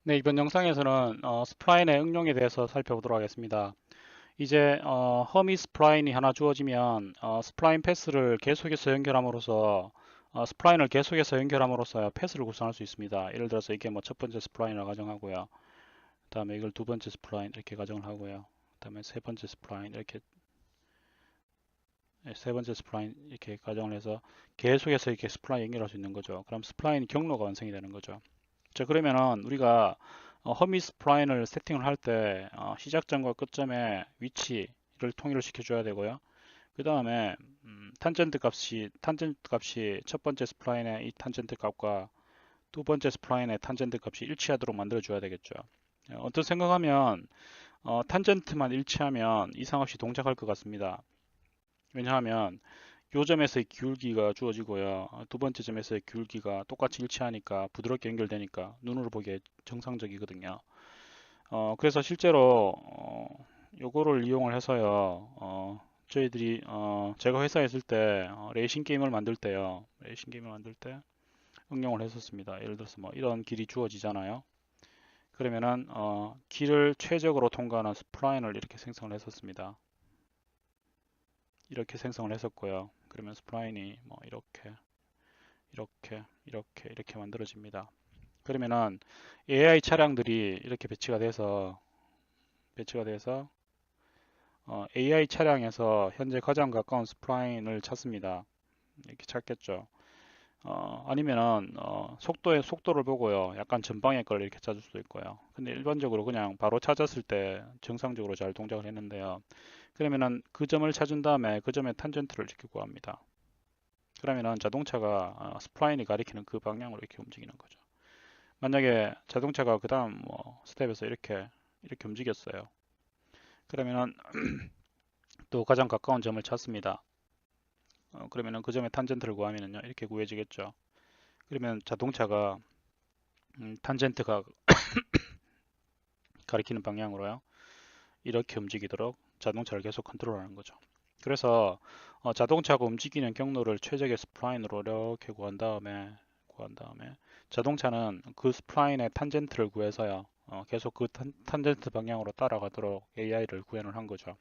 네, 이번 영상에서는 스프라인의 응용에 대해서 살펴보도록 하겠습니다. 이제 허미 스프라인이 하나 주어지면 스프라인 패스를 계속해서 연결함으로써 패스를 구성할 수 있습니다. 예를 들어서 이게 뭐 첫 번째 스프라인을 가정하고요. 그다음에 이걸 두 번째 스프라인 이렇게 가정을 하고요. 그다음에 세 번째 스프라인 이렇게 가정을 해서 계속해서 이렇게 스프라인 연결할 수 있는 거죠. 그럼 스프라인 경로가 완성이 되는 거죠. 자, 그러면은 우리가 허미 스프라인을 세팅을 할 때 시작점과 끝점의 위치를 통일을 시켜줘야 되고요. 그 다음에 탄젠트 값이 첫 번째 스프라인의 이 탄젠트 값과 두 번째 스프라인의 탄젠트 값이 일치하도록 만들어 줘야 되겠죠. 어떤 생각하면 탄젠트만 일치하면 이상 없이 동작할 것 같습니다. 왜냐하면 요 점에서의 기울기가 주어지고요. 두 번째 점에서의 기울기가 똑같이 일치하니까 부드럽게 연결되니까 눈으로 보기에 정상적이거든요. 그래서 실제로 요거를 이용을 해서요. 저희들이 제가 회사에 있을 때 레이싱 게임을 만들 때요. 레이싱 게임을 만들 때 응용을 했었습니다. 예를 들어서 뭐 이런 길이 주어지잖아요. 그러면은 길을 최적으로 통과하는 스프라인을 이렇게 생성을 했었습니다. 이렇게 생성을 했었고요. 그러면 스프라인이 뭐 이렇게 만들어집니다. 그러면은 AI 차량들이 이렇게 배치가 돼서 AI 차량에서 현재 가장 가까운 스프라인을 찾습니다. 이렇게 찾겠죠. 아니면은 속도를 보고요. 약간 전방의 걸 이렇게 찾을 수도 있고요. 근데 일반적으로 그냥 바로 찾았을 때 정상적으로 잘 동작을 했는데요. 그러면은 그 점을 찾은 다음에 그 점의 탄젠트를 이렇게 구합니다. 그러면은 자동차가 스프라인이 가리키는 그 방향으로 이렇게 움직이는 거죠. 만약에 자동차가 그 다음 뭐 스텝에서 이렇게 움직였어요. 그러면은 또 가장 가까운 점을 찾습니다. 그러면은 그 점의 탄젠트를 구하면은요 이렇게 구해지겠죠. 그러면 자동차가 탄젠트가 가리키는 방향으로요 이렇게 움직이도록 자동차를 계속 컨트롤하는 거죠. 그래서 자동차가 움직이는 경로를 최적의 스프라인으로 이렇게 구한 다음에 자동차는 그 스프라인의 탄젠트를 구해서요 계속 그 탄젠트 방향으로 따라가도록 AI를 구현을 한 거죠.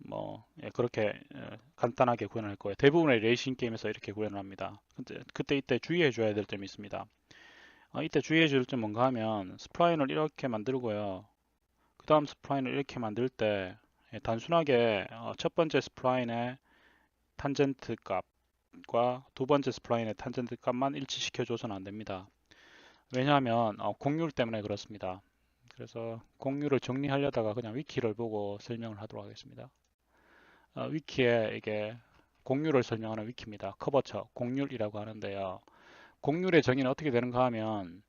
뭐 그렇게 간단하게 구현을 할 거예요. 대부분의 레이싱 게임에서 이렇게 구현을 합니다. 근데 그때 이때 주의해 줘야 될 점이 있습니다. 이때 주의해 줄 점 뭔가 하면 스프라인을 이렇게 만들고요. 그 다음 스프라인을 이렇게 만들 때 단순하게 첫 번째 스프라인의 탄젠트 값과 두 번째 스프라인의 탄젠트 값만 일치시켜 줘서는 안 됩니다. 왜냐하면 공률 때문에 그렇습니다. 그래서 공률을 정리하려다가 그냥 위키를 보고 설명을 하도록 하겠습니다. 위키에 이게 공률을 설명하는 위키입니다. 커버처 공률이라고 하는데요. 공률의 정의는 어떻게 되는가 하면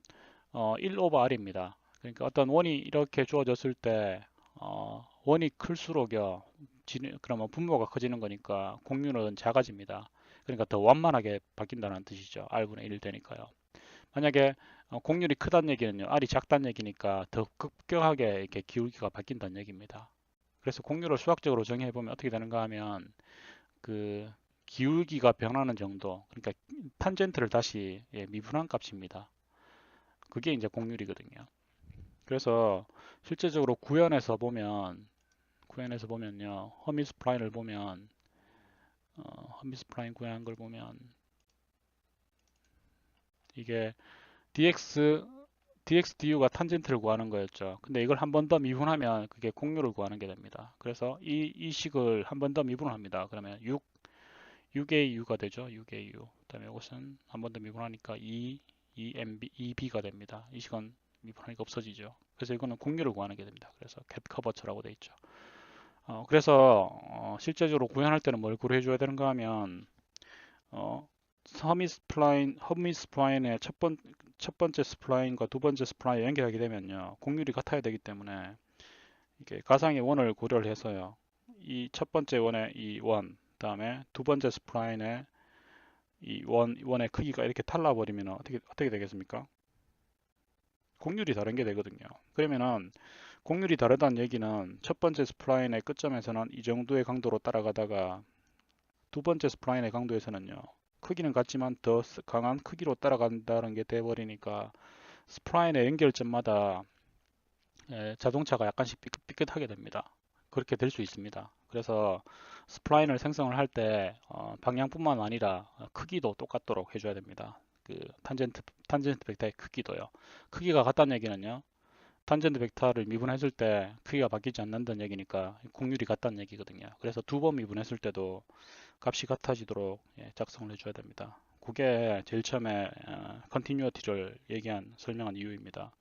1 over r입니다. 그러니까 어떤 원이 이렇게 주어졌을 때 원이 클수록요. 그러면 분모가 커지는 거니까 공률은 작아집니다. 그러니까 더 완만하게 바뀐다는 뜻이죠. r분의 1 되니까요. 만약에 공률이 크다는 얘기는요. r이 작다는 얘기니까 더 급격하게 이렇게 기울기가 바뀐다는 얘기입니다. 그래서 공률을 수학적으로 정의해 보면 어떻게 되는가 하면 그 기울기가 변하는 정도, 그러니까 탄젠트를 다시 미분한 값입니다. 그게 이제 공률이거든요. 그래서 실제적으로 구현해서 보면요, 허미 스프라인을 보면 허미 스프라인 구현한 걸 보면 이게 dxdu가 탄젠트를 구하는 거였죠. 근데 이걸 한 번 더 미분하면 그게 공률을 구하는 게 됩니다. 그래서 이 식을 한 번 더 미분을 합니다. 그러면 6au가 되죠. 6au. 그다음에 이것은 한 번 더 미분하니까 2b가 됩니다. 이 식은 미분하니까 없어지죠. 그래서 이거는 공률을 구하는 게 됩니다. 그래서 캣 커버처라고 되어 있죠. 그래서 실제적으로 구현할 때는 뭘 고려해 줘야 되는가 하면 어, 허미 스프라인의 첫 번째 스프라인과 두 번째 스프라인 연결하게 되면요. 공률이 같아야 되기 때문에 이게 가상의 원을 고려를 해서요. 이 첫 번째 원의 이 원, 그다음에 두 번째 스프라인의 이 원의 크기가 이렇게 달라버리면 어떻게 되겠습니까? 공률이 다른 게 되거든요. 그러면은 공률이 다르다는 얘기는 첫 번째 스프라인의 끝점에서는 이 정도의 강도로 따라가다가 두 번째 스프라인의 강도에서는요. 크기는 같지만 더 강한 크기로 따라간다는 게 돼버리니까 스프라인의 연결점마다 자동차가 약간씩 삐끗하게 됩니다. 그렇게 될 수 있습니다. 그래서 스프라인을 생성을 할 때 방향뿐만 아니라 크기도 똑같도록 해줘야 됩니다. 그 탄젠트 벡터의 크기도요. 크기가 같다는 얘기는요. 탄젠트 벡터를 미분했을 때 크기가 바뀌지 않는다는 얘기니까 곡률이 같다는 얘기거든요. 그래서 두 번 미분했을 때도 값이 같아지도록 작성을 해줘야 됩니다. 그게 제일 처음에 컨티뉴어티를 설명한 이유입니다.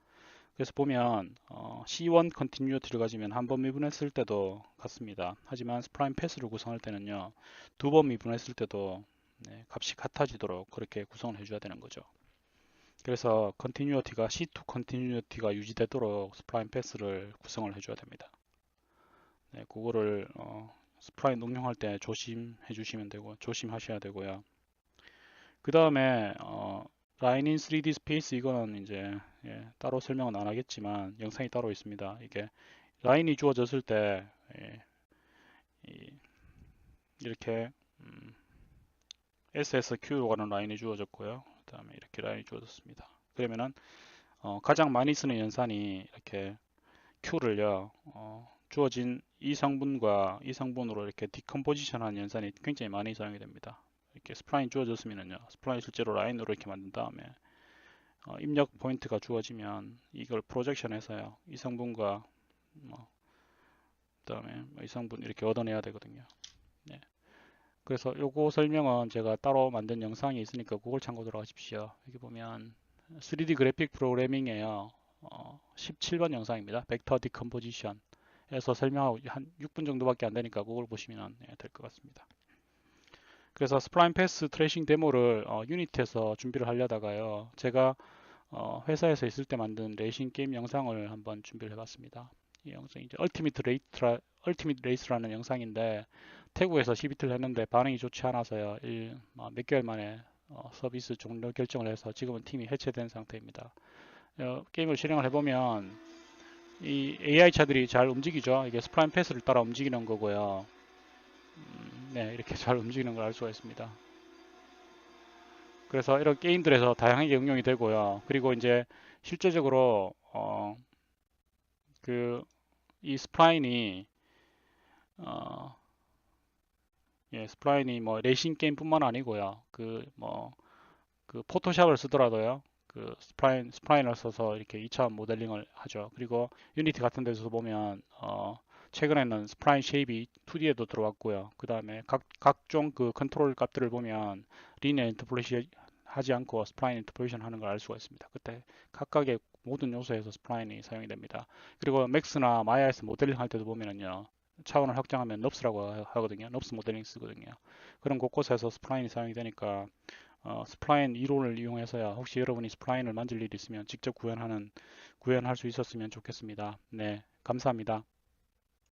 그래서 보면 C1 컨티뉴어티를 가지면 한 번 미분했을 때도 같습니다. 하지만 스프라임 패스를 구성할 때는요, 두 번 미분했을 때도 값이 같아지도록 그렇게 구성을 해줘야 되는 거죠. 그래서 컨티뉴어티가 C2 컨티뉴어티가 유지되도록 스프라임 패스를 구성을 해줘야 됩니다. 그거를 스프라임 응용할 때 조심해 주시면 되고 조심하셔야 되고요. 그 다음에 라인 인 3D 스페이스 이거는 이제 따로 설명은 안 하겠지만 영상이 따로 있습니다. 이게 라인이 주어졌을 때 이렇게 SSQ로 가는 라인이 주어졌고요. 그 다음에 이렇게 라인이 주어졌습니다. 그러면은 가장 많이 쓰는 연산이 이렇게 Q를요 주어진 이 성분과 이 성분으로 이렇게 디컴포지션한 연산이 굉장히 많이 사용이 됩니다. 이렇게 스프라인 주어졌으면요 스프라인 실제로 라인으로 이렇게 만든 다음에 입력 포인트가 주어지면 이걸 프로젝션해서요 이 성분과 그다음에 이 성분 이렇게 얻어내야 되거든요. 네. 그래서 요거 설명은 제가 따로 만든 영상이 있으니까 그걸 참고 들어가십시오. 여기 보면 3D 그래픽 프로그래밍이에요. 17번 영상입니다. 벡터 디컴포지션 에서 설명하고 한 6분 정도밖에 안 되니까 그걸 보시면 될 것 같습니다. 그래서 스프라임 패스 트레이싱 데모를 유니티에서 준비를 하려다가요. 제가 회사에서 있을 때 만든 레이싱 게임 영상을 한번 준비를 해봤습니다. 이 영상이 이제 얼티밋 레이스라는 영상인데 태국에서 시비트를 했는데 반응이 좋지 않아서요. 몇 개월 만에 서비스 종료 결정을 해서 지금은 팀이 해체된 상태입니다. 게임을 실행을 해보면 이 AI 차들이 잘 움직이죠. 이게 스프라임 패스를 따라 움직이는 거고요. 네, 이렇게 잘 움직이는 걸 알 수가 있습니다. 그래서 이런 게임들에서 다양하게 응용이 되고요. 그리고 이제 실제적으로 이 스프라인이 스프라인이 뭐 레이싱 게임뿐만 아니고요. 그 포토샵을 쓰더라도요. 그 스프라인을 써서 이렇게 2차 모델링을 하죠. 그리고 유니티 같은 데서 보면 최근에는 스프라인 쉐입이 2D에도 들어왔고요. 그 다음에 각종 그 컨트롤 값들을 보면 리니어 인터폴레이션 하지 않고 스프라인 인터폴레이션 하는 걸 알 수가 있습니다. 그때 각각의 모든 요소에서 스프라인이 사용이 됩니다. 그리고 맥스나 마야에서 모델링 할 때도 보면은요. 차원을 확장하면 넙스라고 하거든요. 넙스 모델링 쓰거든요. 그런 곳곳에서 스프라인이 사용이 되니까 스프라인 이론을 이용해서야 혹시 여러분이 스프라인을 만질 일이 있으면 직접 구현할 수 있었으면 좋겠습니다. 네, 감사합니다.